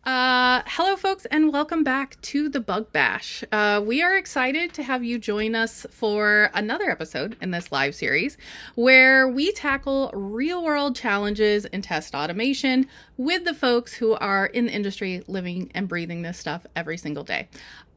Hello, folks, and welcome back to the Bug Bash. We are excited to have you join us for another episode in this live series where we tackle real world challenges in test automation with the folks who are in the industry living and breathing this stuff every single day.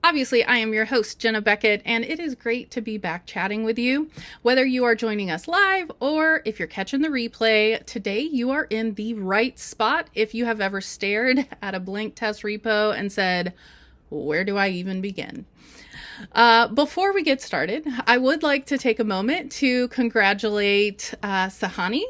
Obviously, I am your host, Jenna Beckett, and it is great to be back chatting with you. Whether you are joining us live or if you're catching the replay, today you are in the right spot if you have ever stared at a blank test repo and said, where do I even begin? Before we get started, I would like to take a moment to congratulate Sahani.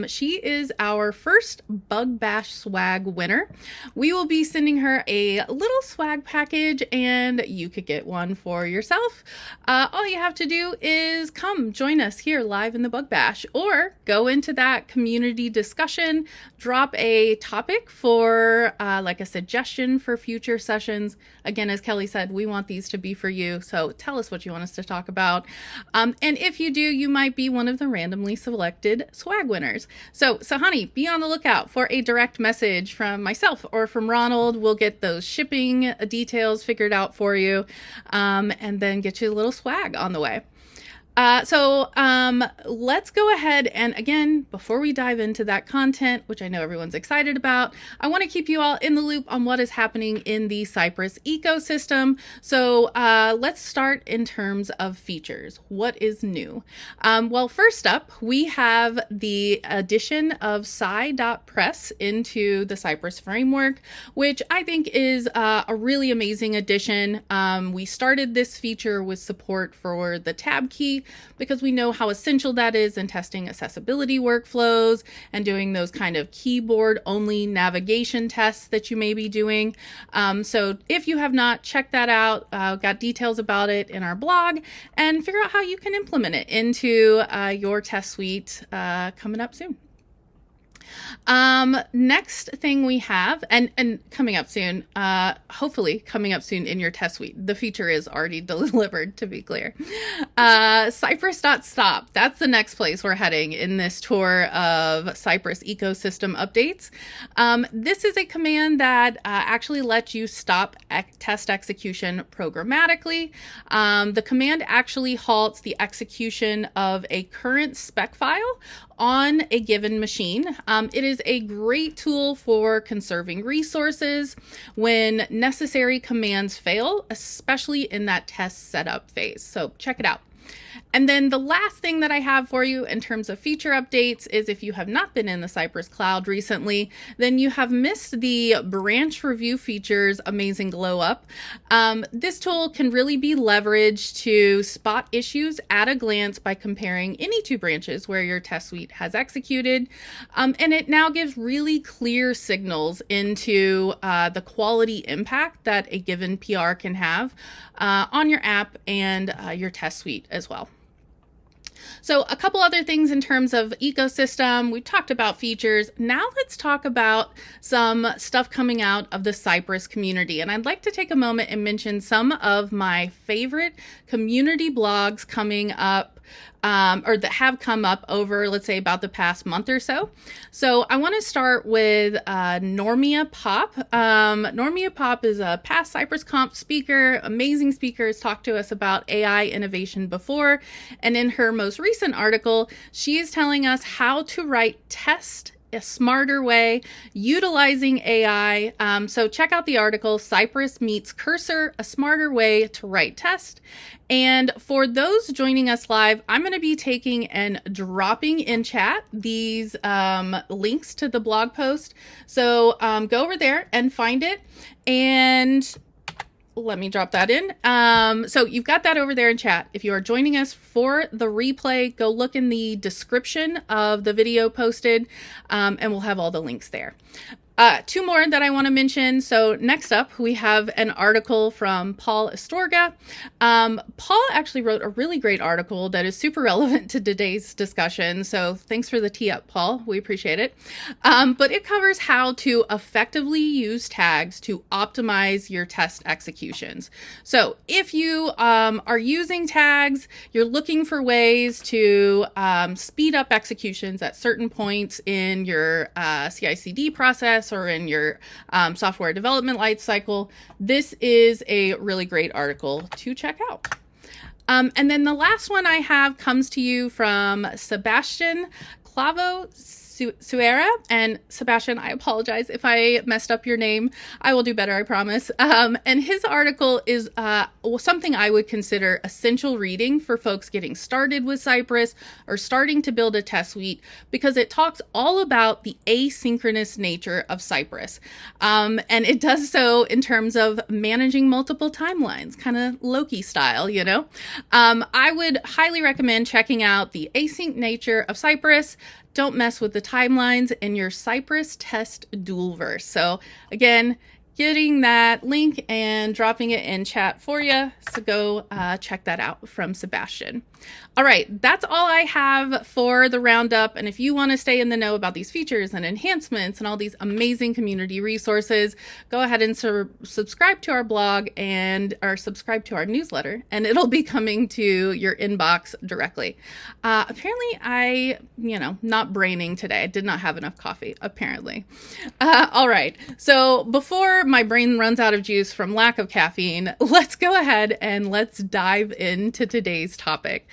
She is our first Bug Bash swag winner. We will be sending her a little swag package, and you could get one for yourself. All you have to do is come join us here live in the Bug Bash, or go into that community discussion, drop a topic for like a suggestion for future sessions. Again, as Kelly said, we want these to be for you. So tell us what you want us to talk about. And if you do, you might be one of the randomly selected swag winners. So Sahani, be on the lookout for a direct message from myself or from Ronald. We'll get those shipping details figured out for you, and then get you a little swag on the way. So let's go ahead and, again, before we dive into that content, which I know everyone's excited about, I want to keep you all in the loop on what is happening in the Cypress ecosystem. So let's start in terms of features. What is new? Well, first up, we have the addition of Sci.press into the Cypress framework, which I think is a really amazing addition. We started this feature with support for the tab key, because we know how essential that is in testing accessibility workflows and doing those kind of keyboard only navigation tests that you may be doing. So if you have not checked that out, got details about it in our blog, and figure out how you can implement it into your test suite coming up soon. Next thing we have, and coming up soon, hopefully coming up soon in your test suite. The feature is already delivered, to be clear. Cypress.stop. That's the next place we're heading in this tour of Cypress ecosystem updates. This is a command that actually lets you stop test execution programmatically. The command actually halts the execution of a current spec file on a given machine. It is a great tool for conserving resources when necessary commands fail, especially in that test setup phase. So check it out. And then the last thing that I have for you in terms of feature updates is, if you have not been in the Cypress Cloud recently, then you have missed the branch review features amazing glow up. This tool can really be leveraged to spot issues at a glance by comparing any two branches where your test suite has executed. And it now gives really clear signals into the quality impact that a given PR can have on your app and your test suite as well. So a couple other things in terms of ecosystem. We talked about features. Now let's talk about some stuff coming out of the Cypress community. And I'd like to take a moment and mention some of my favorite community blogs coming up, or that have come up over, let's say, about the past month or so. So I want to start with Normia Pop. Normia Pop is a past Cypress Conf speaker, amazing speaker, has talked to us about AI innovation before. And in her most recent article, she is telling us how to write test a smarter way utilizing AI. So check out the article, Cypress Meets Cursor, a smarter way to write test. And for those joining us live, I'm going to be taking and dropping in chat these links to the blog post. So go over there and find it. And let me drop that in. So you've got that over there in chat. If you are joining us for the replay, go look in the description of the video posted, and we'll have all the links there. Two more that I want to mention. So next up, we have an article from Paul Astorga. Paul actually wrote a really great article that is super relevant to today's discussion. So thanks for the tee up, Paul. We appreciate it. But it covers how to effectively use tags to optimize your test executions. So if you are using tags, you're looking for ways to speed up executions at certain points in your CI/CD process process or in your software development life cycle, this is a really great article to check out. And then the last one I have comes to you from Sebastian Clavijo, Suero. And Sebastian, I apologize if I messed up your name. I will do better, I promise. And his article is something I would consider essential reading for folks getting started with Cypress or starting to build a test suite, because it talks all about the asynchronous nature of Cypress. And it does so in terms of managing multiple timelines, kind of Loki style, you know. I would highly recommend checking out the async nature of Cypress. Don't mess with the timelines in your Cypress test dualverse. So again, getting that link and dropping it in chat for you. So go check that out from Sebastian. All right, that's all I have for the roundup. And if you want to stay in the know about these features and enhancements and all these amazing community resources, go ahead and subscribe to our blog or subscribe to our newsletter, and it'll be coming to your inbox directly. Apparently not braining today. I did not have enough coffee, apparently. All right, so before my brain runs out of juice from lack of caffeine, let's go ahead and let's dive into today's topic.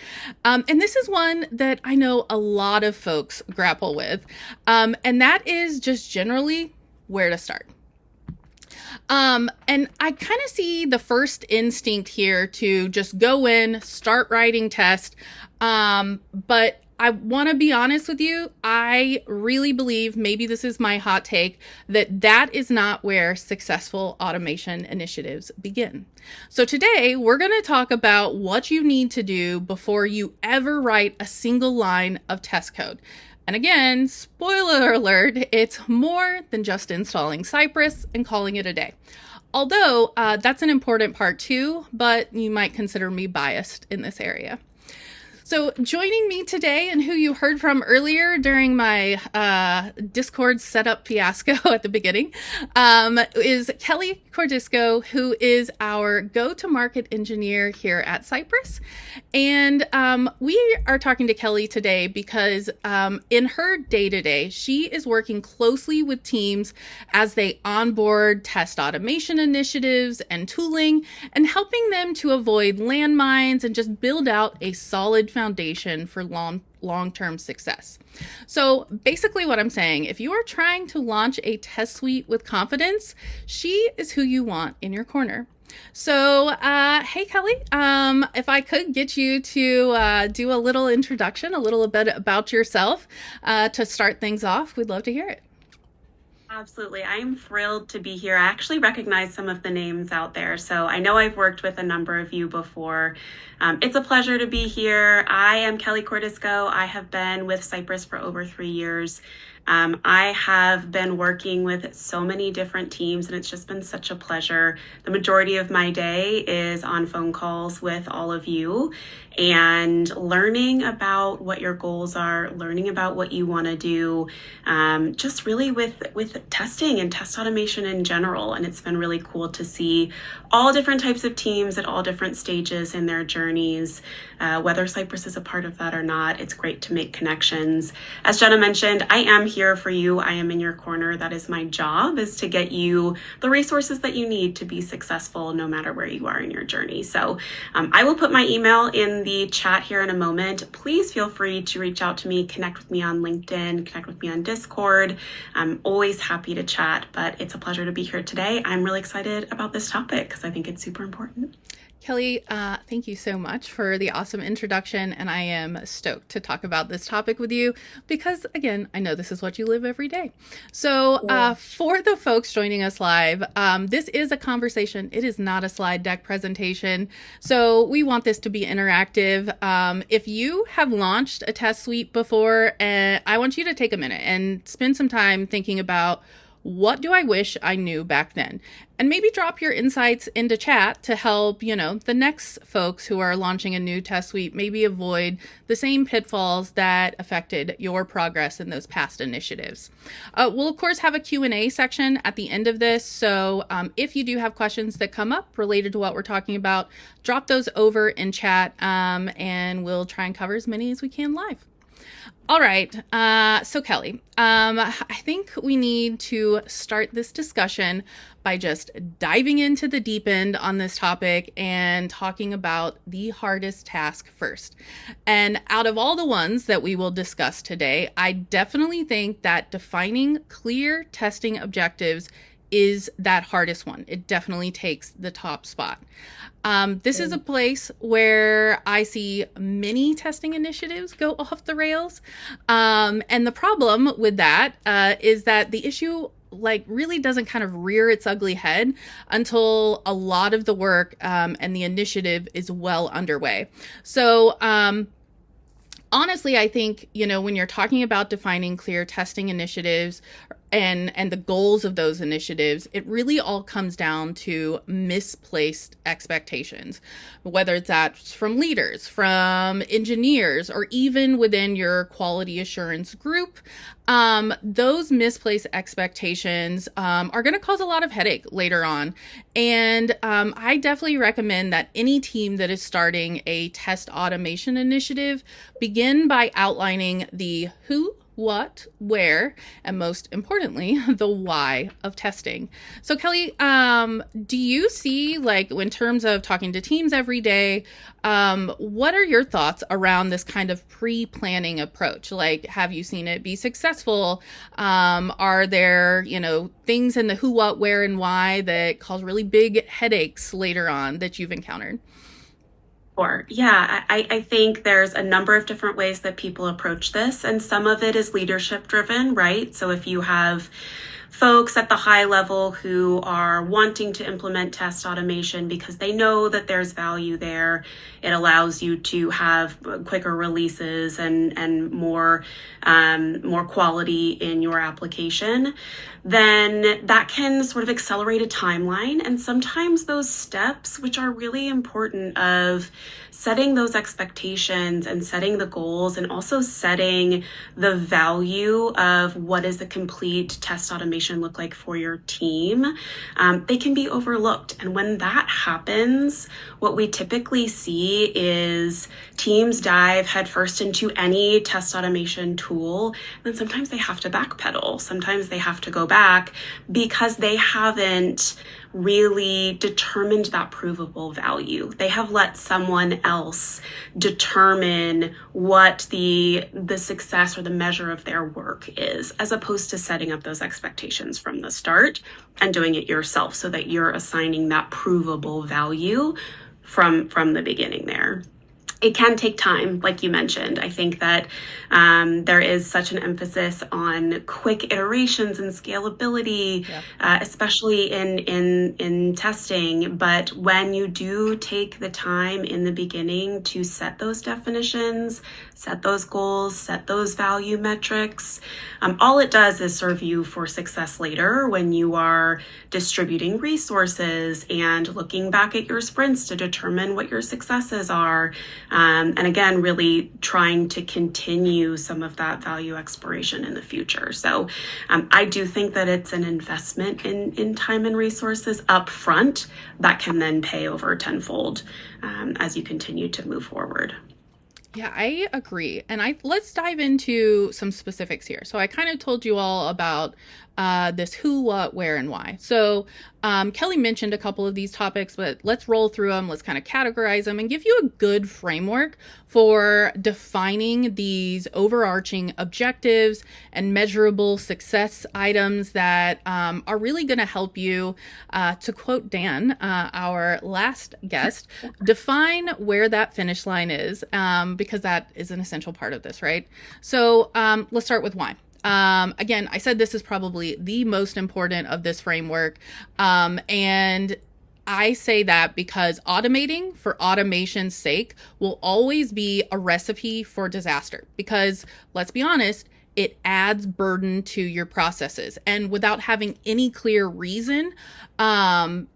And this is one that I know a lot of folks grapple with, and that is just generally where to start. And I kind of see the first instinct here to just go in, start writing tests, but I want to be honest with you. I really believe, maybe this is my hot take, that is not where successful automation initiatives begin. So today we're going to talk about what you need to do before you ever write a single line of test code. And again, spoiler alert, it's more than just installing Cypress and calling it a day. Although that's an important part too, but you might consider me biased in this area. So joining me today, and who you heard from earlier during my Discord setup fiasco at the beginning, is Kelly Cordisco, who is our go-to-market engineer here at Cypress. And we are talking to Kelly today because in her day-to-day, she is working closely with teams as they onboard test automation initiatives and tooling, and helping them to avoid landmines and just build out a solid foundation for long-term success. So basically what I'm saying, if you are trying to launch a test suite with confidence, she is who you want in your corner. So, hey, Kelly, if I could get you to do a little introduction, a little bit about yourself to start things off, we'd love to hear it. Absolutely. I am thrilled to be here. I actually recognize some of the names out there, so I know I've worked with a number of you before. It's a pleasure to be here. I am Kelly Cordisco. I have been with Cypress for over 3 years. I have been working with so many different teams, and it's just been such a pleasure. The majority of my day is on phone calls with all of you and learning about what your goals are, learning about what you want to do, just really with testing and test automation in general. And it's been really cool to see all different types of teams at all different stages in their journeys, whether Cypress is a part of that or not. It's great to make connections. As Jenna mentioned, I am here for you. I am in your corner. That is my job, is to get you the resources that you need to be successful no matter where you are in your journey. So I will put my email in the chat here in a moment. Please feel free to reach out to me, connect with me on LinkedIn, connect with me on Discord. I'm always happy to chat, but it's a pleasure to be here today. I'm really excited about this topic because I think it's super important. Kelly, thank you so much for the awesome introduction, and I am stoked to talk about this topic with you because, again, I know this is what you live every day. So for the folks joining us live, this is a conversation. It is not a slide deck presentation, so we want this to be interactive. If you have launched a test suite before, I want you to take a minute and spend some time thinking about, what do I wish I knew back then? And maybe drop your insights into chat to help, the next folks who are launching a new test suite maybe avoid the same pitfalls that affected your progress in those past initiatives. We'll, of course, have a Q&A section at the end of this. So if you do have questions that come up related to what we're talking about, drop those over in chat and we'll try and cover as many as we can live. All right. So Kelly, I think we need to start this discussion by just diving into the deep end on this topic and talking about the hardest task first. And out of all the ones that we will discuss today, I definitely think that defining clear testing objectives is that hardest one. It definitely takes the top spot. This is a place where I see many testing initiatives go off the rails. And the problem with that is that the issue really doesn't kind of rear its ugly head until a lot of the work and the initiative is well underway. So honestly, I think, when you're talking about defining clear testing initiatives and the goals of those initiatives, it really all comes down to misplaced expectations, whether that's from leaders, from engineers, or even within your quality assurance group. Those misplaced expectations are going to cause a lot of headache later on. And I definitely recommend that any team that is starting a test automation initiative begin by outlining the who, what, where, and most importantly, the why of testing. So Kelly, do you see, in terms of talking to teams every day, what are your thoughts around this kind of pre-planning approach? Have you seen it be successful? Are there, things in the who, what, where, and why that cause really big headaches later on that you've encountered? Sure. Yeah, I think there's a number of different ways that people approach this, and some of it is leadership driven, right? So if you have folks at the high level who are wanting to implement test automation because they know that there's value there, it allows you to have quicker releases and more quality in your application, then that can sort of accelerate a timeline. And sometimes those steps, which are really important, of setting those expectations and setting the goals and also setting the value of what does the complete test automation look like for your team, they can be overlooked. And when that happens, what we typically see is teams dive headfirst into any test automation tool. And sometimes they have to backpedal. Sometimes they have to go back because they haven't really determined that provable value. They have let someone else determine what the success or the measure of their work is, as opposed to setting up those expectations from the start and doing it yourself so that you're assigning that provable value from the beginning there. It can take time, like you mentioned. I think that there is such an emphasis on quick iterations and scalability, especially in testing. But when you do take the time in the beginning to set those definitions, set those goals, set those value metrics, all it does is serve you for success later when you are distributing resources and looking back at your sprints to determine what your successes are. And again, really trying to continue some of that value exploration in the future. So I do think that it's an investment in time and resources up front that can then pay over tenfold as you continue to move forward. Yeah, I agree. And let's dive into some specifics here. So I kind of told you all about this who, what, where, and why. So Kelly mentioned a couple of these topics, but let's roll through them. Let's kind of categorize them and give you a good framework for defining these overarching objectives and measurable success items that are really going to help you, to quote Dan, our last guest, define where that finish line is, because that is an essential part of this, right? So let's start with why. Again, I said this is probably the most important of this framework. And I say that because automating for automation's sake will always be a recipe for disaster. Because let's be honest, it adds burden to your processes. And without having any clear reason, without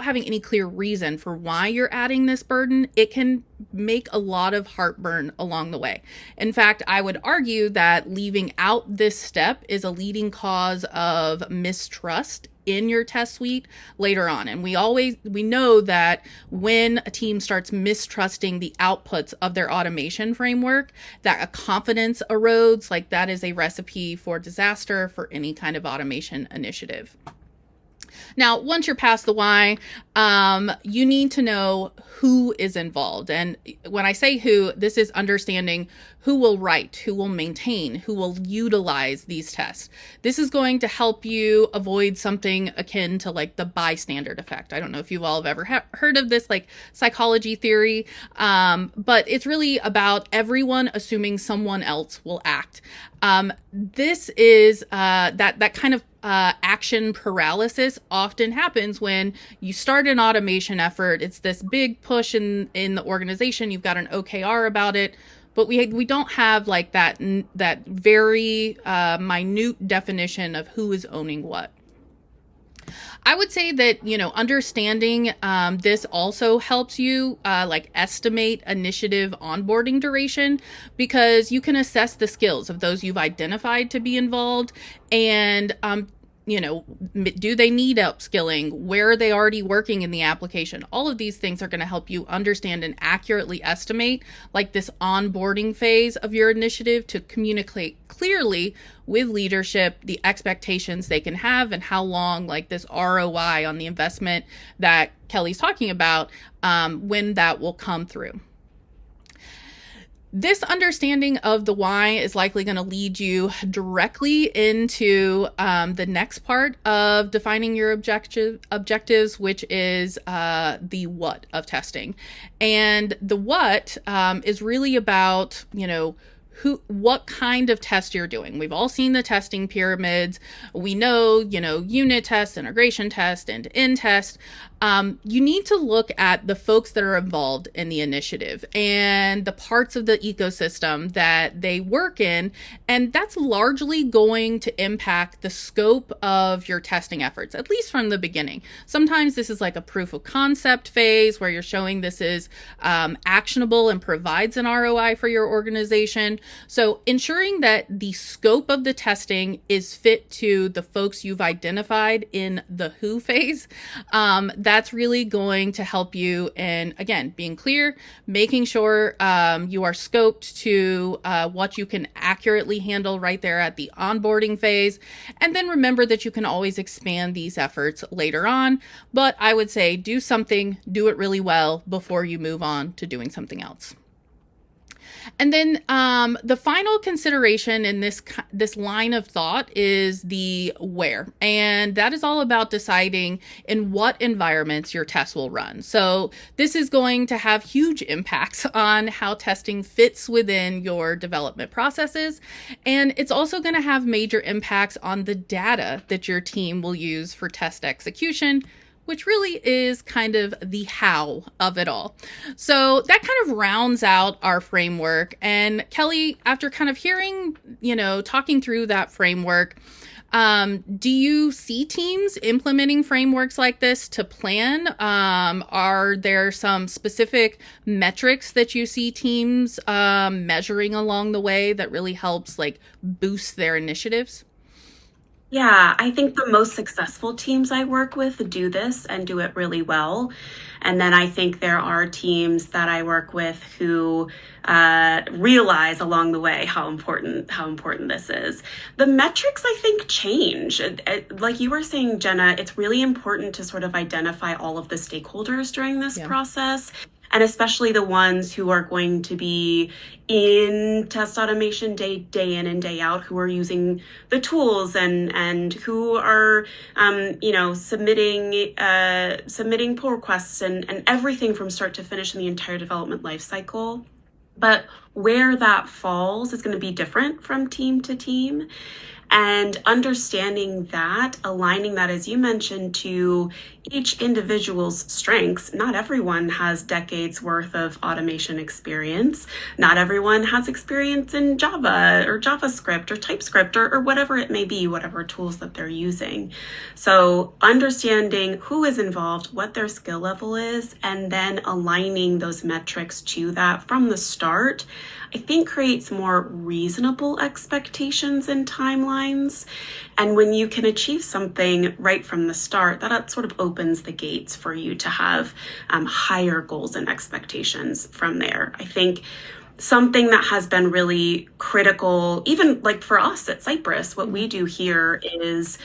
having any clear reason for why you're adding this burden, it can make a lot of heartburn along the way. In fact, I would argue that leaving out this step is a leading cause of mistrust in your test suite later on. And we know that when a team starts mistrusting the outputs of their automation framework, that a confidence erodes. Like, that is a recipe for disaster for any kind of automation initiative. Now, once you're past the why, you need to know who is involved. And when I say who, this is understanding who will write, who will maintain, who will utilize these tests. This is going to help you avoid something akin to like the bystander effect. I don't know if you all have ever heard of this like psychology theory, but it's really about everyone assuming someone else will act. This is that kind of action paralysis often happens when you start an automation effort. It's this big push in the organization. You've got an OKR about it, but we don't have like that very minute definition of who is owning what. I would say that, understanding this also helps you like estimate initiative onboarding duration, because you can assess the skills of those you've identified to be involved, and do they need upskilling? Where are they already working in the application? All of these things are going to help you understand and accurately estimate like this onboarding phase of your initiative, to communicate clearly with leadership the expectations they can have and how long like this ROI on the investment that Kelly's talking about, when that will come through. This understanding of the why is likely going to lead you directly into the next part of defining your objectives, which is the what of testing. And the what is really about, what kind of test you're doing. We've all seen the testing pyramids. We know, unit test, integration test, end-to-end test. You need to look at the folks that are involved in the initiative and the parts of the ecosystem that they work in. And that's largely going to impact the scope of your testing efforts, at least from the beginning. Sometimes this is like a proof of concept phase where you're showing this is actionable and provides an ROI for your organization. So ensuring that the scope of the testing is fit to the folks you've identified in the who phase, that's really going to help you in, again, being clear, making sure you are scoped to what you can accurately handle right there at the onboarding phase. And then remember that you can always expand these efforts later on. But I would say do it really well before you move on to doing something else. And then the final consideration in this line of thought is the where. And that is all about deciding in what environments your tests will run. So this is going to have huge impacts on how testing fits within your development processes. And it's also going to have major impacts on the data that your team will use for test execution, which really is kind of the how of it all. So that kind of rounds out our framework. And Kelly, after kind of hearing, talking through that framework, do you see teams implementing frameworks like this to plan? Are there some specific metrics that you see teams measuring along the way that really helps like boost their initiatives? Yeah, I think the most successful teams I work with do this and do it really well. And then I think there are teams that I work with who realize along the way how important this is. The metrics, I think, change. Like you were saying, Jenna, it's really important to sort of identify all of the stakeholders during this process. And especially the ones who are going to be in test automation day in and day out, who are using the tools and who are, submitting pull requests and everything from start to finish in the entire development life cycle. But where that falls is going to be different from team to team. And understanding that, aligning that, as you mentioned, to each individual's strengths. Not everyone has decades worth of automation experience. Not everyone has experience in Java or JavaScript or TypeScript or whatever it may be, whatever tools that they're using. So understanding who is involved, what their skill level is, and then aligning those metrics to that from the start, I think creates more reasonable expectations and timelines. And when you can achieve something right from the start, that sort of opens the gates for you to have higher goals and expectations from there. I think something that has been really critical, even like for us at Cypress, what we do here is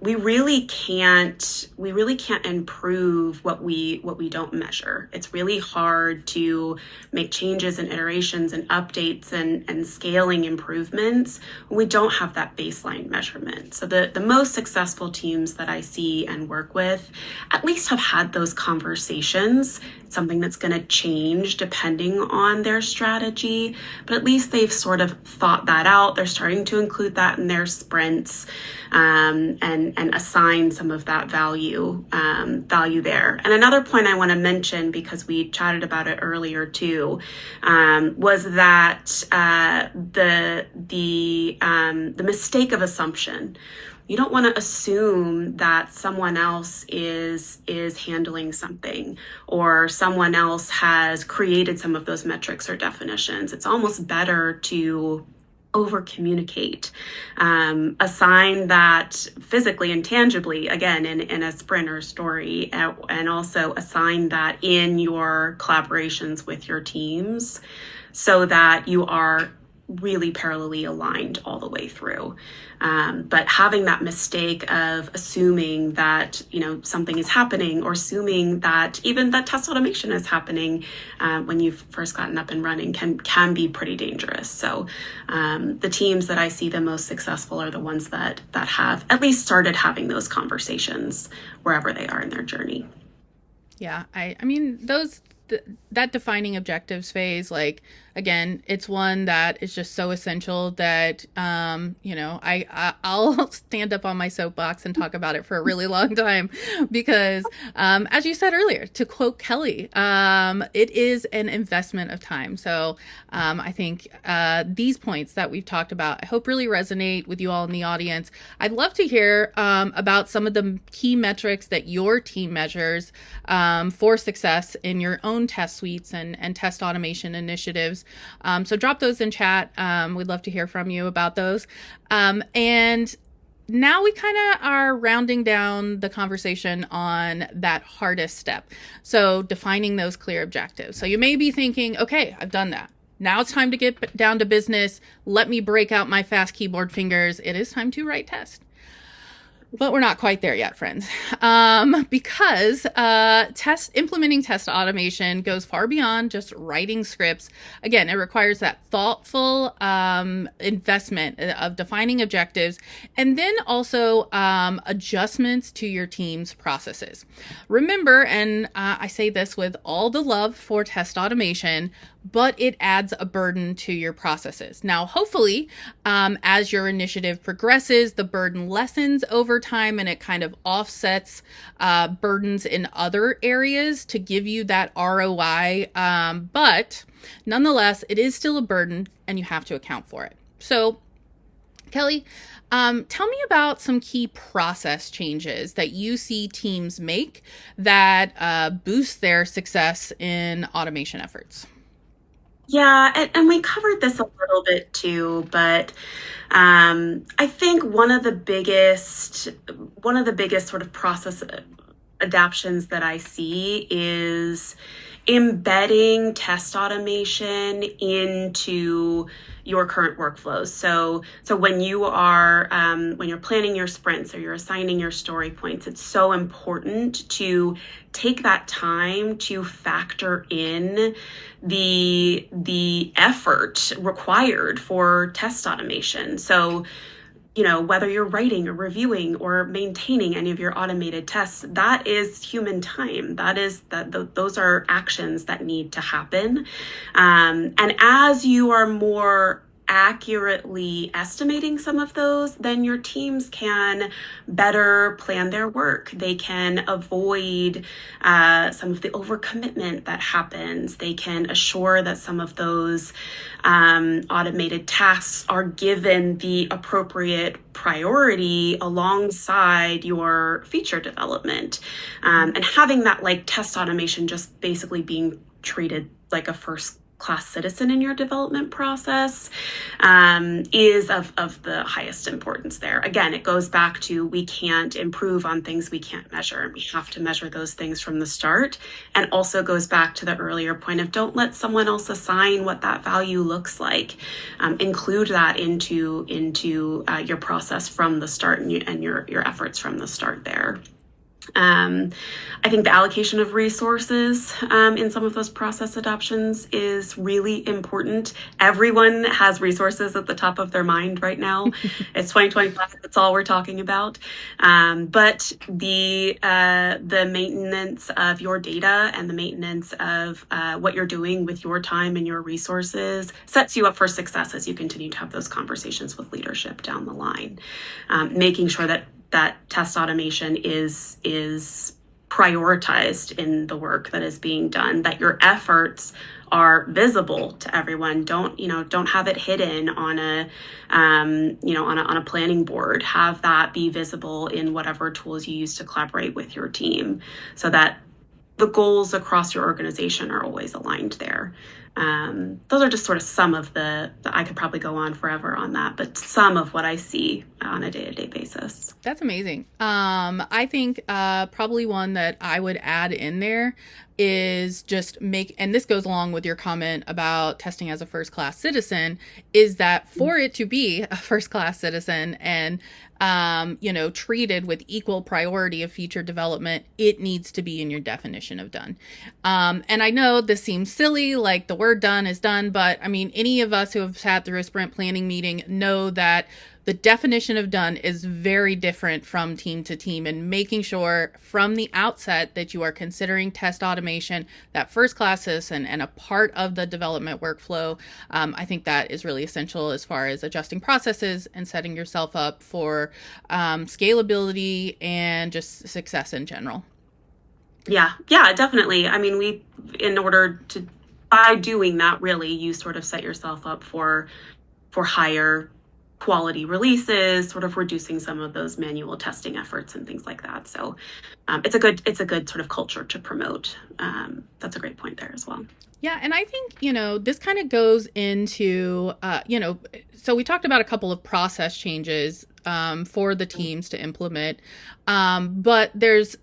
we really can't improve what we don't measure. It's really hard to make changes and iterations and updates and scaling improvements when we don't have that baseline measurement. So the most successful teams that I see and work with at least have had those conversations. It's something that's going to change depending on their strategy, but at least they've sort of thought that out. They're starting to include that in their sprints and assign some of that value there. And another point I want to mention, because we chatted about it earlier too, was that the mistake of assumption. You don't want to assume that someone else is handling something or someone else has created some of those metrics or definitions. It's almost better to over communicate, assign that physically and tangibly, again, in a sprint or story, and also assign that in your collaborations with your teams so that you are really parallelly aligned all the way through. But having that mistake of assuming that, something is happening, or assuming that even that test automation is happening when you've first gotten up and running can be pretty dangerous. So the teams that I see the most successful are the ones that have at least started having those conversations wherever they are in their journey. Yeah, I mean, that defining objectives phase, like, again, it's one that is just so essential that, I'll stand up on my soapbox and talk about it for a really long time because, as you said earlier, to quote Kelly, it is an investment of time. So I think these points that we've talked about, I hope really resonate with you all in the audience. I'd love to hear about some of the key metrics that your team measures for success in your own test suites and test automation initiatives. So drop those in chat. We'd love to hear from you about those. And now we kind of are rounding down the conversation on that hardest step. So defining those clear objectives. So you may be thinking, okay, I've done that. Now it's time to get down to business. Let me break out my fast keyboard fingers. It is time to write test. But we're not quite there yet, friends, because implementing test automation goes far beyond just writing scripts. Again, it requires that thoughtful investment of defining objectives and then also adjustments to your team's processes. Remember, and I say this with all the love for test automation, but it adds a burden to your processes. Now, hopefully, as your initiative progresses, the burden lessens over time and it kind of offsets burdens in other areas to give you that ROI. But nonetheless, it is still a burden and you have to account for it. So, Kelly, tell me about some key process changes that you see teams make that boost their success in automation efforts. Yeah, and we covered this a little bit too, but I think one of the biggest sort of process adaptions that I see is embedding test automation into your current workflows. So when you are when you're planning your sprints or you're assigning your story points, it's so important to take that time to factor in the effort required for test automation. So whether you're writing or reviewing or maintaining any of your automated tests, that is human time. Those are actions that need to happen. And as you are more accurately estimating some of those, then your teams can better plan their work. They can avoid some of the overcommitment that happens. They can assure that some of those automated tasks are given the appropriate priority alongside your feature development. And having that like test automation just basically being treated like a first class citizen in your development process is of the highest importance there. Again, it goes back to we can't improve on things we can't measure. We have to measure those things from the start, and also goes back to the earlier point of don't let someone else assign what that value looks like. Include that into your process from the start and your efforts from the start there. I think the allocation of resources in some of those process adoptions is really important. Everyone has resources at the top of their mind right now. It's 2025. That's all we're talking about. But the maintenance of your data and the maintenance of what you're doing with your time and your resources sets you up for success as you continue to have those conversations with leadership down the line. Making sure that test automation is prioritized in the work that is being done, that your efforts are visible to everyone. Don't have it hidden on a planning board. Have that be visible in whatever tools you use to collaborate with your team, so that the goals across your organization are always aligned there. Those are just sort of some of I could probably go on forever on that, but some of what I see on a day-to-day basis. That's amazing. I think probably one that I would add in there is just and this goes along with your comment about testing as a first-class citizen, is that for it to be a first-class citizen and treated with equal priority of feature development, it needs to be in your definition of done. And I know this seems silly, like the word done is done, but I mean, any of us who have sat through a sprint planning meeting know that the definition of done is very different from team to team, and making sure from the outset that you are considering test automation, that first class citizen, and a part of the development workflow. I think that is really essential as far as adjusting processes and setting yourself up for scalability and just success in general. Yeah, definitely. I mean, by doing that, really, you sort of set yourself up for higher quality releases, sort of reducing some of those manual testing efforts and things like that. So it's a good sort of culture to promote. That's a great point there as well. Yeah. And I think, this kind of goes into, so we talked about a couple of process changes for the teams to implement. But there's,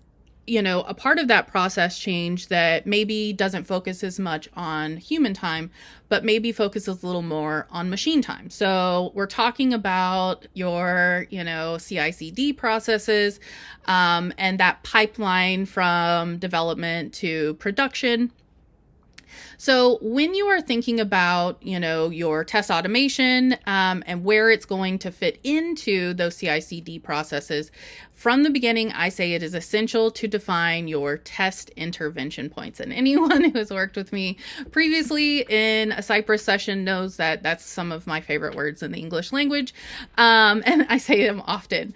a part of that process change that maybe doesn't focus as much on human time, but maybe focuses a little more on machine time. So we're talking about your, CI/CD processes and that pipeline from development to production. So when you are thinking about, your test automation and where it's going to fit into those CI/CD processes, from the beginning, I say it is essential to define your test intervention points. And anyone who has worked with me previously in a Cypress session knows that that's some of my favorite words in the English language. And I say them often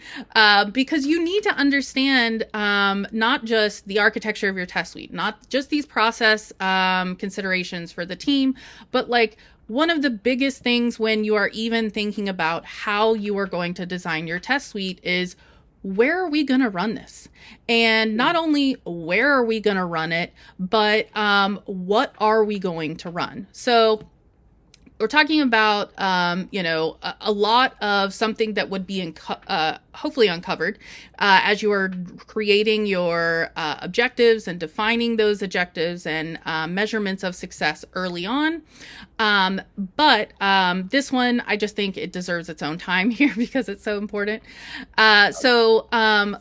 because you need to understand not just the architecture of your test suite, not just these process considerations for the team, but like one of the biggest things when you are even thinking about how you are going to design your test suite is, where are we going to run this? And not only where are we going to run it, but what are we going to run? So we're talking about, a lot of something that would be hopefully uncovered as you are creating your objectives and defining those objectives and measurements of success early on. But this one, I just think it deserves its own time here because it's so important. So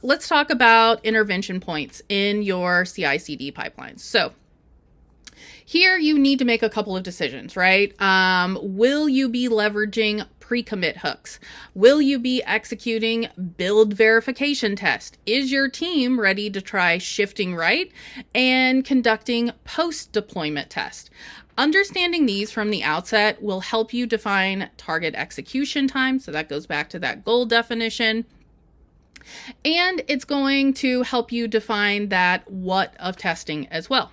let's talk about intervention points in your CI/CD pipelines. So here you need to make a couple of decisions, right? Will you be leveraging pre-commit hooks? Will you be executing build verification test? Is your team ready to try shifting right and conducting post-deployment test? Understanding these from the outset will help you define target execution time. So that goes back to that goal definition. And it's going to help you define that what of testing as well.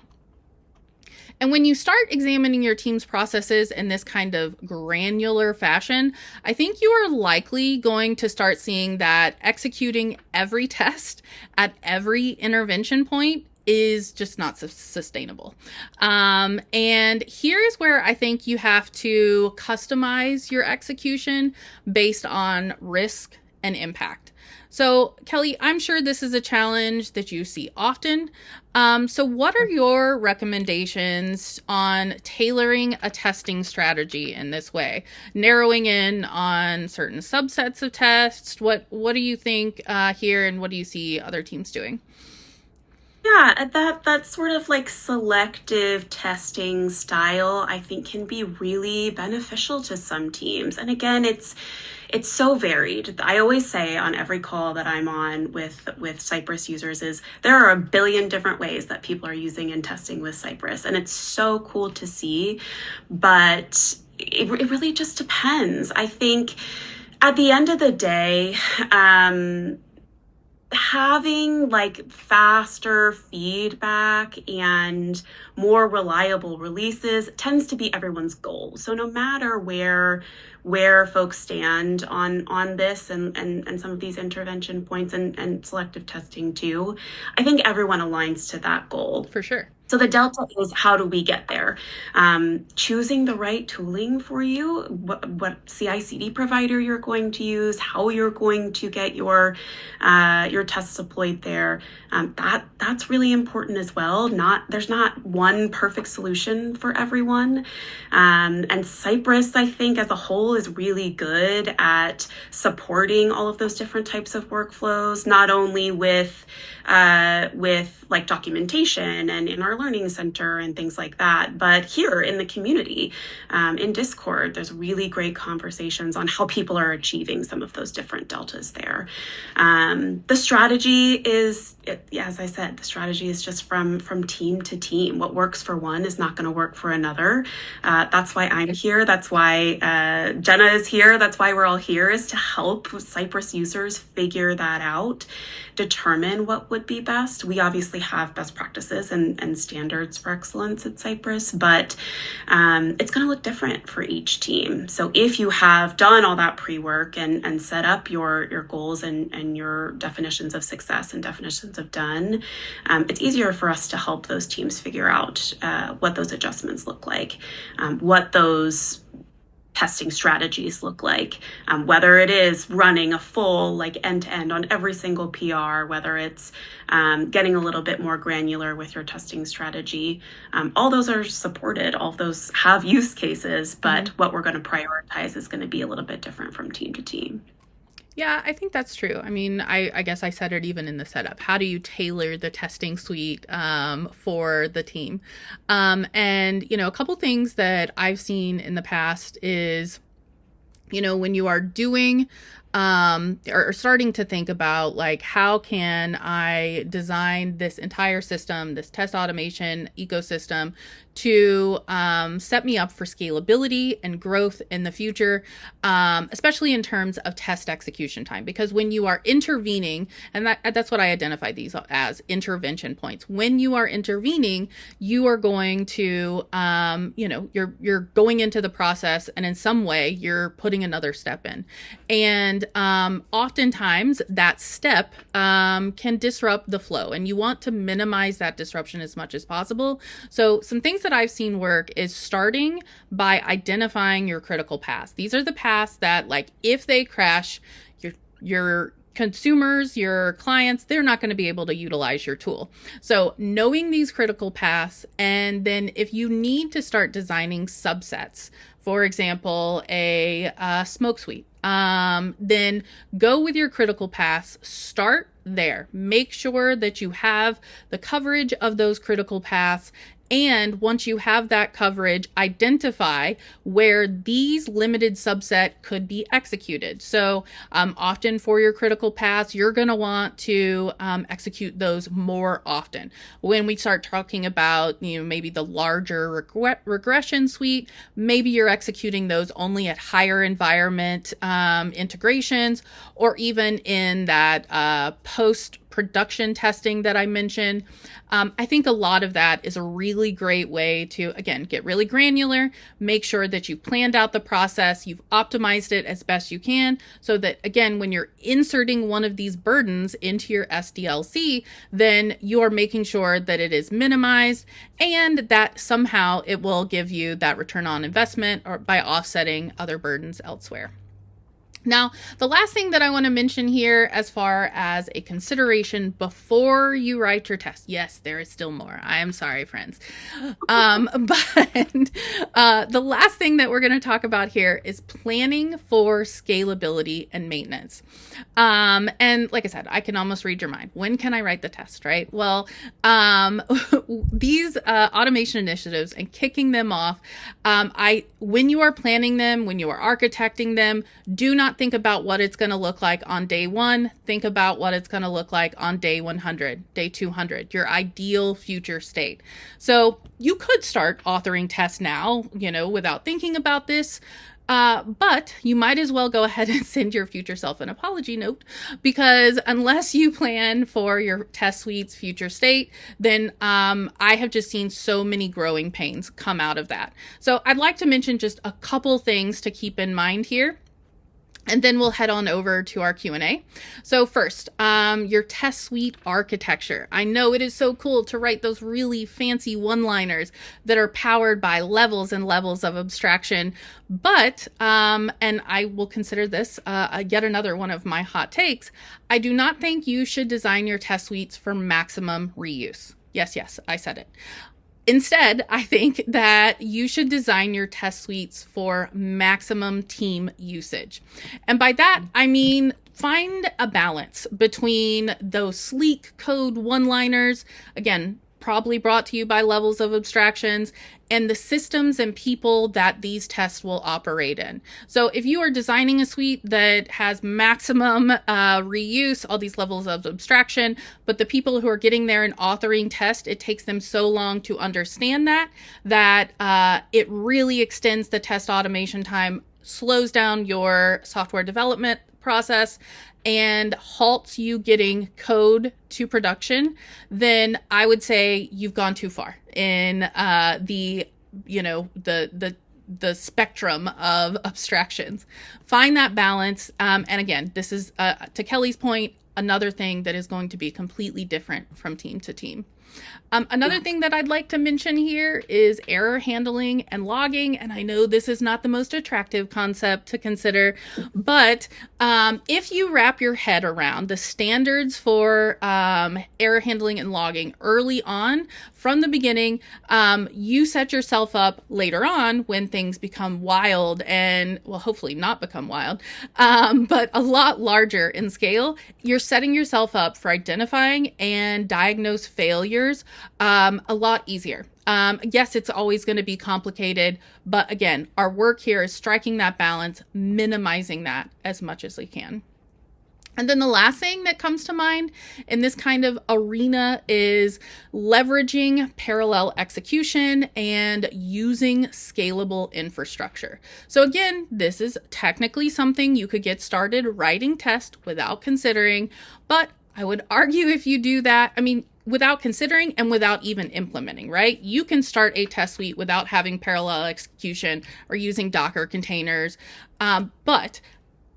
And when you start examining your team's processes in this kind of granular fashion, I think you are likely going to start seeing that executing every test at every intervention point is just not sustainable. And here's where I think you have to customize your execution based on risk and impact. So, Kelly, I'm sure this is a challenge that you see often. So what are your recommendations on tailoring a testing strategy in this way? Narrowing in on certain subsets of tests? What do you think here, and what do you see other teams doing? Yeah, that sort of like selective testing style, I think, can be really beneficial to some teams. And again, it's so varied. I always say on every call that I'm on with Cypress users is there are a billion different ways that people are using and testing with Cypress, and it's so cool to see. But it really just depends. I think at the end of the day, having like faster feedback and more reliable releases tends to be everyone's goal. So no matter where folks stand on this and some of these intervention points and selective testing too, I think everyone aligns to that goal. For sure. So the delta is, how do we get there? Choosing the right tooling for you, what CI/CD provider you're going to use, how you're going to get your tests deployed there. That's really important as well. There's not one perfect solution for everyone. And Cypress, I think, as a whole, is really good at supporting all of those different types of workflows, not only with like documentation and in our learning center and things like that, but here in the community, in Discord, there's really great conversations on how people are achieving some of those different deltas there. The strategy is, as I said, the strategy is just from team to team. What works for one is not going to work for another. That's why I'm here. That's why Jenna is here. That's why we're all here, is to help Cypress users figure that out, determine what would be best. We obviously have best practices and standards for excellence at Cypress, but it's going to look different for each team. So if you have done all that pre-work and set up your goals and your definitions of success and definitions of done, it's easier for us to help those teams figure out what those adjustments look like, what those testing strategies look like, whether it is running a full like end-to-end on every single PR, whether it's getting a little bit more granular with your testing strategy. All those are supported. All of those have use cases, but what we're going to prioritize is going to be a little bit different from team to team. Yeah, I think that's true. I mean, I guess I said it even in the setup. How do you tailor the testing suite for the team? And, a couple things that I've seen in the past is, when you are doing or starting to think about like, how can I design this entire system, this test automation ecosystem to set me up for scalability and growth in the future, especially in terms of test execution time. Because when you are intervening, and that's what I identify these as, intervention points. When you are intervening, you are going to, you're going into the process, and in some way you're putting another step in. And oftentimes that step can disrupt the flow, and you want to minimize that disruption as much as possible. So some things that I've seen work is starting by identifying your critical paths. These are the paths that, like, if they crash, your consumers, your clients, they're not going to be able to utilize your tool. So knowing these critical paths, and then if you need to start designing subsets, for example, a smoke suite, then go with your critical paths, start there. Make sure that you have the coverage of those critical paths And once you have that coverage, identify where these limited subset could be executed. So often for your critical paths, you're going to want to execute those more often. When we start talking about, maybe the larger regression suite, maybe you're executing those only at higher environment integrations, or even in that post-production testing that I mentioned. I think a lot of that is a really great way to, again, get really granular, make sure that you've planned out the process, you've optimized it as best you can, so that, again, when you're inserting one of these burdens into your SDLC, then you're making sure that it is minimized and that somehow it will give you that return on investment or by offsetting other burdens elsewhere. Now, the last thing that I want to mention here as far as a consideration before you write your test, yes, there is still more. I am sorry, friends. But the last thing that we're going to talk about here is planning for scalability and maintenance. And like I said, I can almost read your mind. When can I write the test, right? Well, these automation initiatives and kicking them off, when you are planning them, when you are architecting them, do not think about what it's going to look like on day 1. Think about what it's going to look like on day 100, day 200, your ideal future state. So you could start authoring tests now, without thinking about this. But you might as well go ahead and send your future self an apology note, because unless you plan for your test suite's future state, then I have just seen so many growing pains come out of that. So I'd like to mention just a couple things to keep in mind here. And then we'll head on over to our Q&A. So first, your test suite architecture. I know it is so cool to write those really fancy one-liners that are powered by levels and levels of abstraction. But, and I will consider this yet another one of my hot takes, I do not think you should design your test suites for maximum reuse. Yes, I said it. Instead, I think that you should design your test suites for maximum team usage. And by that, I mean, find a balance between those sleek code one-liners, again, probably brought to you by levels of abstractions, and the systems and people that these tests will operate in. So if you are designing a suite that has maximum reuse, all these levels of abstraction, but the people who are getting there and authoring tests, it takes them so long to understand that it really extends the test automation time, slows down your software development process, and halts you getting code to production, then I would say you've gone too far in the spectrum of abstractions. Find that balance. And again, this is, to Kelly's point, another thing that is going to be completely different from team to team. Another thing that I'd like to mention here is error handling and logging. And I know this is not the most attractive concept to consider, but if you wrap your head around the standards for error handling and logging early on, from the beginning, you set yourself up later on when things become wild and, well, hopefully not become wild, but a lot larger in scale. You're setting yourself up for identifying and diagnose failures a lot easier. Yes, it's always going to be complicated, but again, our work here is striking that balance, minimizing that as much as we can. And then the last thing that comes to mind in this kind of arena is leveraging parallel execution and using scalable infrastructure. So again, this is technically something you could get started writing tests without considering, but I would argue if you do that, without considering and without even implementing, right? You can start a test suite without having parallel execution or using Docker containers, but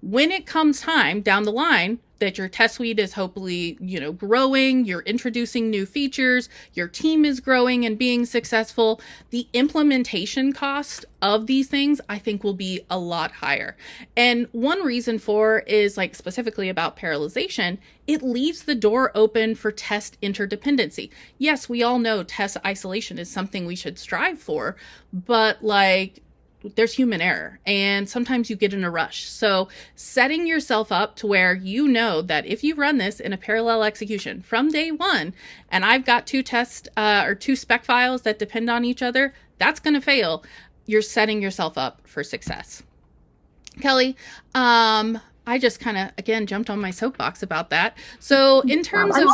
when it comes time down the line that your test suite is hopefully, growing, you're introducing new features, your team is growing and being successful, the implementation cost of these things, I think, will be a lot higher. And one reason for is, like, specifically about parallelization, it leaves the door open for test interdependency. Yes, we all know test isolation is something we should strive for, but there's human error, and sometimes you get in a rush. So setting yourself up to where you know that if you run this in a parallel execution from day one, and I've got two test or two spec files that depend on each other, that's going to fail. You're setting yourself up for success. Kelly, I just kind of again jumped on my soapbox about that. So in terms of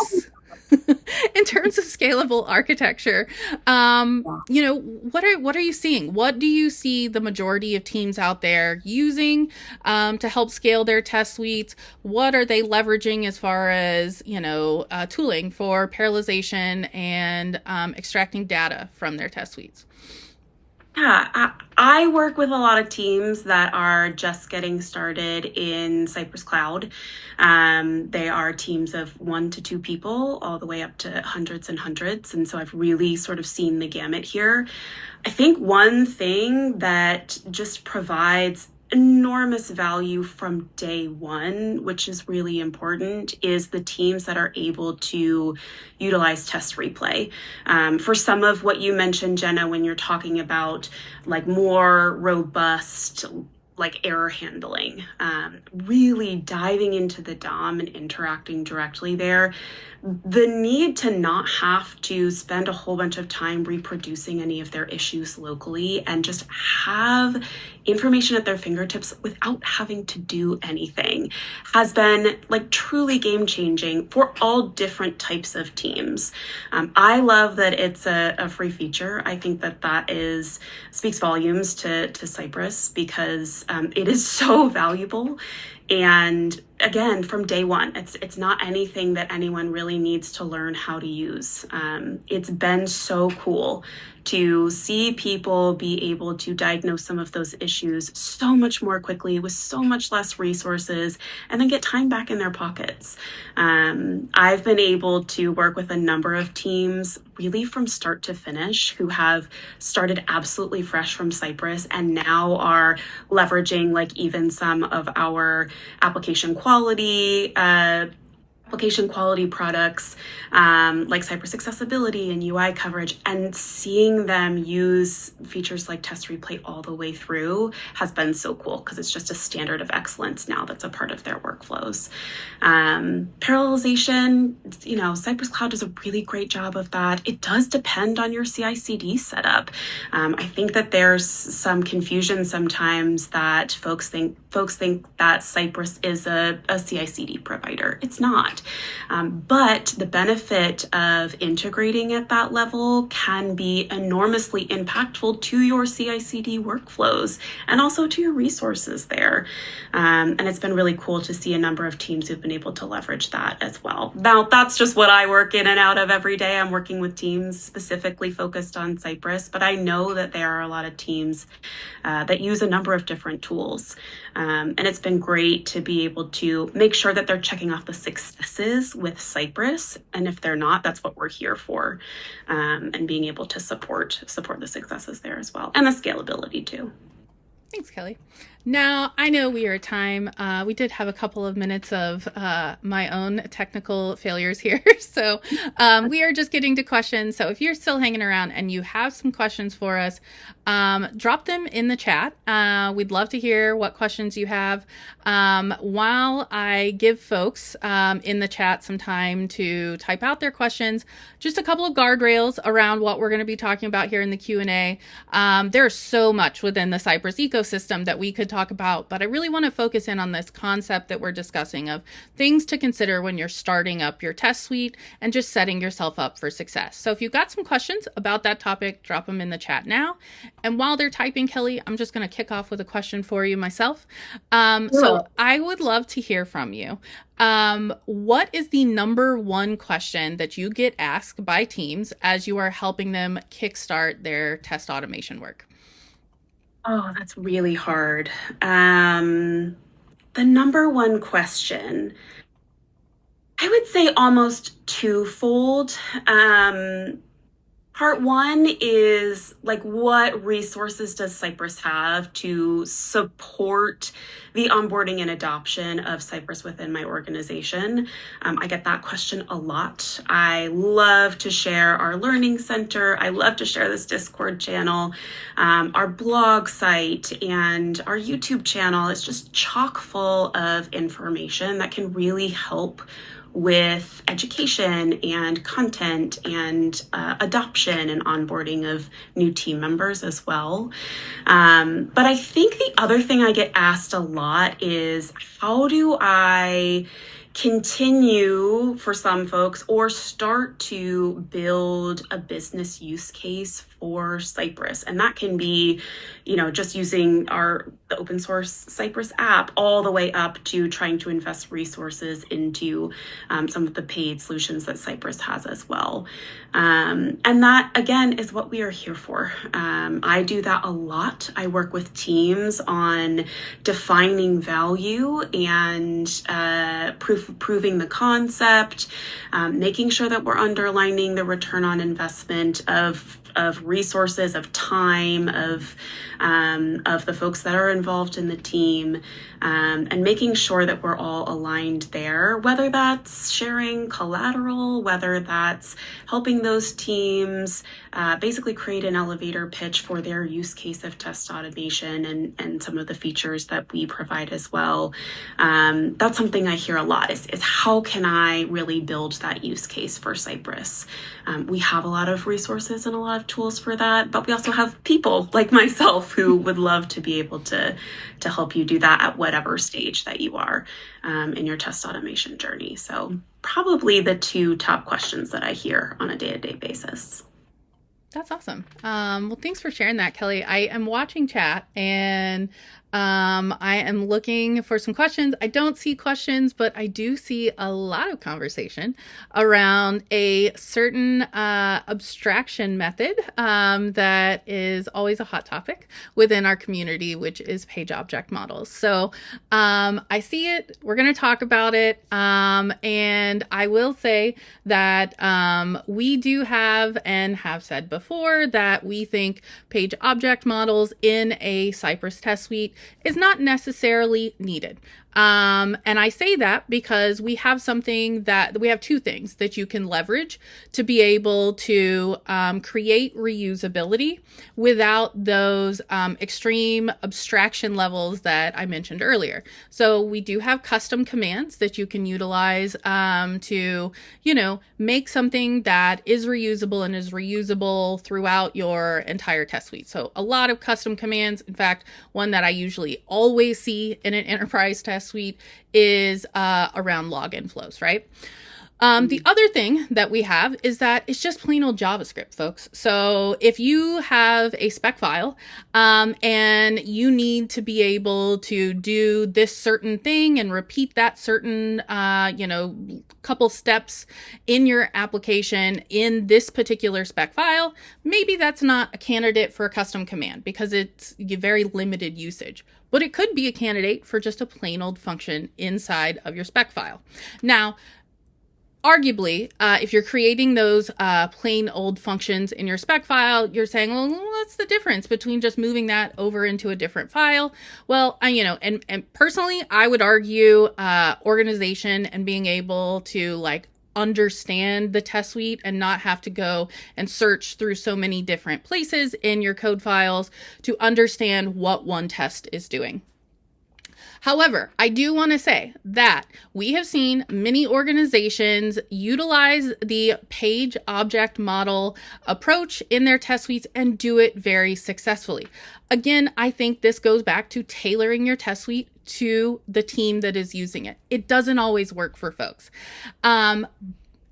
in terms of scalable architecture, what are you seeing? What do you see the majority of teams out there using to help scale their test suites? What are they leveraging as far as tooling for parallelization and extracting data from their test suites? Yeah, I work with a lot of teams that are just getting started in Cypress Cloud. They are teams of 1 to 2 people, all the way up to hundreds and hundreds. And so I've really sort of seen the gamut here. I think one thing that just provides enormous value from day one, which is really important, is the teams that are able to utilize test replay. For some of what you mentioned, Jenna, when you're talking about like more robust like error handling, really diving into the DOM and interacting directly there. The need to not have to spend a whole bunch of time reproducing any of their issues locally and just have information at their fingertips without having to do anything has been like truly game changing for all different types of teams. I love that it's a free feature. I think that speaks volumes to Cypress because it is so valuable. And again, from day one, it's not anything that anyone really needs to learn how to use. It's been so cool to see people be able to diagnose some of those issues so much more quickly with so much less resources and then get time back in their pockets. I've been able to work with a number of teams really from start to finish who have started absolutely fresh from Cypress and now are leveraging like even some of our application quality products like Cypress accessibility and UI coverage, and seeing them use features like test replay all the way through has been so cool because it's just a standard of excellence now that's a part of their workflows. Parallelization, Cypress Cloud does a really great job of that. It does depend on your CI/CD setup. I think that there's some confusion sometimes that folks think that Cypress is a CI/CD provider. It's not. But the benefit of integrating at that level can be enormously impactful to your CI/CD workflows and also to your resources there. And it's been really cool to see a number of teams who've been able to leverage that as well. Now, that's just what I work in and out of every day. I'm working with teams specifically focused on Cypress, but I know that there are a lot of teams that use a number of different tools. And it's been great to be able to make sure that they're checking off the successes with Cypress. And if they're not, that's what we're here for. And being able to support the successes there as well. And the scalability too. Thanks, Kelly. Now, I know we are at time. We did have a couple of minutes of my own technical failures here. So we are just getting to questions. So if you're still hanging around and you have some questions for us, drop them in the chat. We'd love to hear what questions you have. While I give folks in the chat some time to type out their questions, just a couple of guardrails around what we're going to be talking about here in the Q&A. There's so much within the Cypress ecosystem that we could talk about, but I really want to focus in on this concept that we're discussing of things to consider when you're starting up your test suite and just setting yourself up for success. So if you've got some questions about that topic, drop them in the chat now. And while they're typing, Kelly, I'm just going to kick off with a question for you myself. So I would love to hear from you. What is the number one question that you get asked by teams as you are helping them kickstart their test automation work? Oh, that's really hard. The number one question, I would say almost twofold. Part one is like, what resources does Cypress have to support the onboarding and adoption of Cypress within my organization? I get that question a lot. I love to share our learning center. I love to share this Discord channel. Our blog site and our YouTube channel is just chock full of information that can really help with education and content and adoption and onboarding of new team members as well. But I think the other thing I get asked a lot is, how do I continue, for some folks, or start to build a business use case for Cypress? And that can be, just using the open source Cypress app, all the way up to trying to invest resources into some of the paid solutions that Cypress has as well. And that, again, is what we are here for. I do that a lot. I work with teams on defining value and proving the concept, making sure that we're underlining the return on investment of resources, of time, of the folks that are involved in the team, and making sure that we're all aligned there, whether that's sharing collateral, whether that's helping those teams basically create an elevator pitch for their use case of test automation and some of the features that we provide as well. That's something I hear a lot is how can I really build that use case for Cypress? We have a lot of resources and a lot of tools for that, but we also have people like myself who would love to be able to help you do that at whatever stage that you are in your test automation journey. So probably the two top questions that I hear on a day-to-day basis. That's awesome. Well, thanks for sharing that, Kelly. I am watching chat and I am looking for some questions. I don't see questions, but I do see a lot of conversation around a certain abstraction method that is always a hot topic within our community, which is page object models. So I see it. We're going to talk about it. And I will say that we do have and have said before that we think page object models in a Cypress test suite is not necessarily needed. And I say that because we have two things that you can leverage to be able to create reusability without those extreme abstraction levels that I mentioned earlier. So we do have custom commands that you can utilize to, make something that is reusable and is reusable throughout your entire test suite. So a lot of custom commands. In fact, one that I usually always see in an enterprise test suite is around login flows, right? The other thing that we have is that it's just plain old JavaScript, folks. So if you have a spec file and you need to be able to do this certain thing and repeat that certain, couple steps in your application in this particular spec file, maybe that's not a candidate for a custom command because it's very limited usage. But it could be a candidate for just a plain old function inside of your spec file. Now, arguably, if you're creating those plain old functions in your spec file, you're saying, well, what's the difference between just moving that over into a different file? Well, and personally, I would argue organization and being able to understand the test suite and not have to go and search through so many different places in your code files to understand what one test is doing. However, I do want to say that we have seen many organizations utilize the page object model approach in their test suites and do it very successfully. Again, I think this goes back to tailoring your test suite to the team that is using it. It doesn't always work for folks.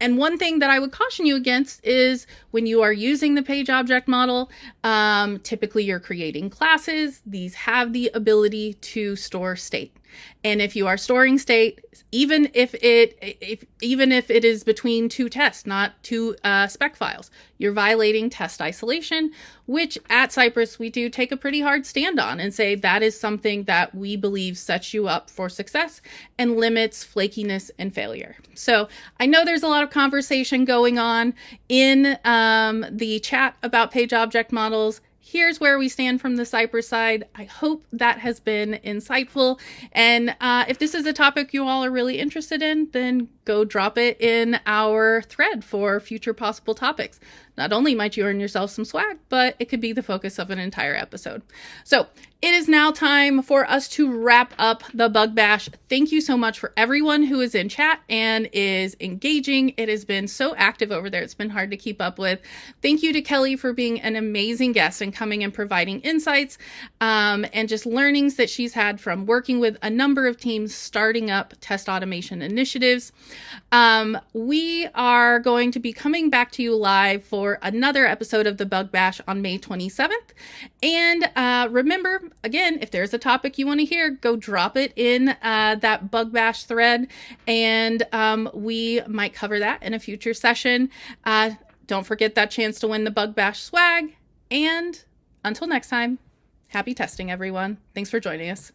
And one thing that I would caution you against is when you are using the page object model, typically you're creating classes. These have the ability to store state. And if you are storing state, even if it is between two tests, not two spec files, you're violating test isolation, which at Cypress we do take a pretty hard stand on and say that is something that we believe sets you up for success and limits flakiness and failure. So I know there's a lot of conversation going on in the chat about page object models. Here's where we stand from the Cypress side. I hope that has been insightful. And if this is a topic you all are really interested in, then go drop it in our thread for future possible topics. Not only might you earn yourself some swag, but it could be the focus of an entire episode. So it is now time for us to wrap up the Bug Bash. Thank you so much for everyone who is in chat and is engaging. It has been so active over there. It's been hard to keep up with. Thank you to Kelly for being an amazing guest and coming and providing insights and just learnings that she's had from working with a number of teams starting up test automation initiatives. We are going to be coming back to you live for another episode of the Bug Bash on May 27th. And remember, again, if there's a topic you want to hear, go drop it in that Bug Bash thread, and we might cover that in a future session. Don't forget that chance to win the Bug Bash swag. And until next time, happy testing, everyone. Thanks for joining us.